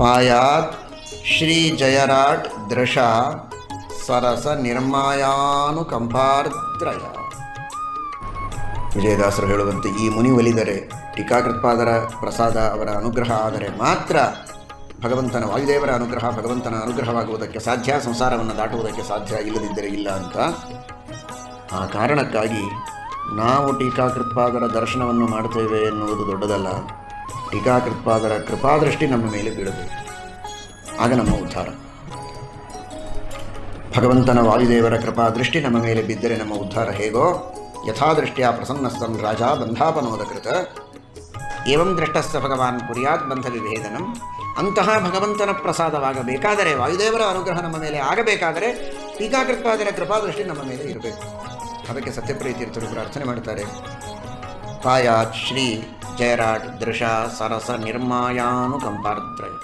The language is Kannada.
ಪಾಯಾತ್ ಶ್ರೀ ಜಯರಾಟ್ ದೃಶ ಸರಸ ನಿರ್ಮಾಯಾನುಕಂಪಾರ್ದ್ರಯ. ವಿಜಯದಾಸರು ಹೇಳುವಂತೆ ಈ ಮುನಿ ಒಲಿದರೆ, ಟೀಕಾಕೃತ್ಪಾದರ ಪ್ರಸಾದ ಅವರ ಅನುಗ್ರಹ ಆದರೆ ಮಾತ್ರ ಭಗವಂತನ ವಾಯುದೇವರ ಅನುಗ್ರಹ, ಭಗವಂತನ ಅನುಗ್ರಹವಾಗುವುದಕ್ಕೆ ಸಾಧ್ಯ, ಸಂಸಾರವನ್ನು ದಾಟುವುದಕ್ಕೆ ಸಾಧ್ಯ, ಇಲ್ಲದಿದ್ದರೆ ಇಲ್ಲ ಅಂತ. ಆ ಕಾರಣಕ್ಕಾಗಿ ನಾವು ಟೀಕಾಕೃತ್ಪಾದರ ದರ್ಶನವನ್ನು ಮಾಡ್ತೇವೆ ಎನ್ನುವುದು ದೊಡ್ಡದಲ್ಲ. ಟೀಕಾಕೃತ್ಪಾದರ ಕೃಪಾದೃಷ್ಟಿ ನಮ್ಮ ಮೇಲೆ ಬೀಳಬೇಕು, ಆಗ ನಮ್ಮ ಉದ್ಧಾರ. ಭಗವಂತನ ವಾಯುದೇವರ ಕೃಪಾದೃಷ್ಟಿ ನಮ್ಮ ಮೇಲೆ ಬಿದ್ದರೆ ನಮ್ಮ ಉದ್ಧಾರ ಹೇಗೋ, ಯಥಾದೃಷ್ಟಿಯ ಪ್ರಸನ್ನಸ್ತಂ ರಾಜ ಬಂಧಾಪನೋದಕೃತ ಏವಂ ದೃಷ್ಟಸ್ಥ ಭಗವಾನ್ ಕುರ್ಯಾತ್ ಬಂಧ ವಿಭೇದನಂ. ಅಂತಹ ಭಗವಂತನ ಪ್ರಸಾದವಾಗಬೇಕಾದರೆ, ವಾಯುದೇವರ ಅನುಗ್ರಹ ನಮ್ಮ ಮೇಲೆ ಆಗಬೇಕಾದರೆ ಟೀಕಾಕೃತ್ಪಾದರ ಕೃಪಾದೃಷ್ಟಿ ನಮ್ಮ ಮೇಲೆ ಇರಬೇಕು. ಅದಕ್ಕೆ ಸತ್ಯಪ್ರಿಯ ತೀರ್ಥರು ಪ್ರಾರ್ಥನೆ ಮಾಡ್ತಾರೆ, ಪಾಯಾತ್ ಶ್ರೀ ಜಯರಾಟ್ ದೃಶ ಸರಸ ನಿರ್ಮಾಯಾನುಕಂಪಾರ್ದ್ರಯ.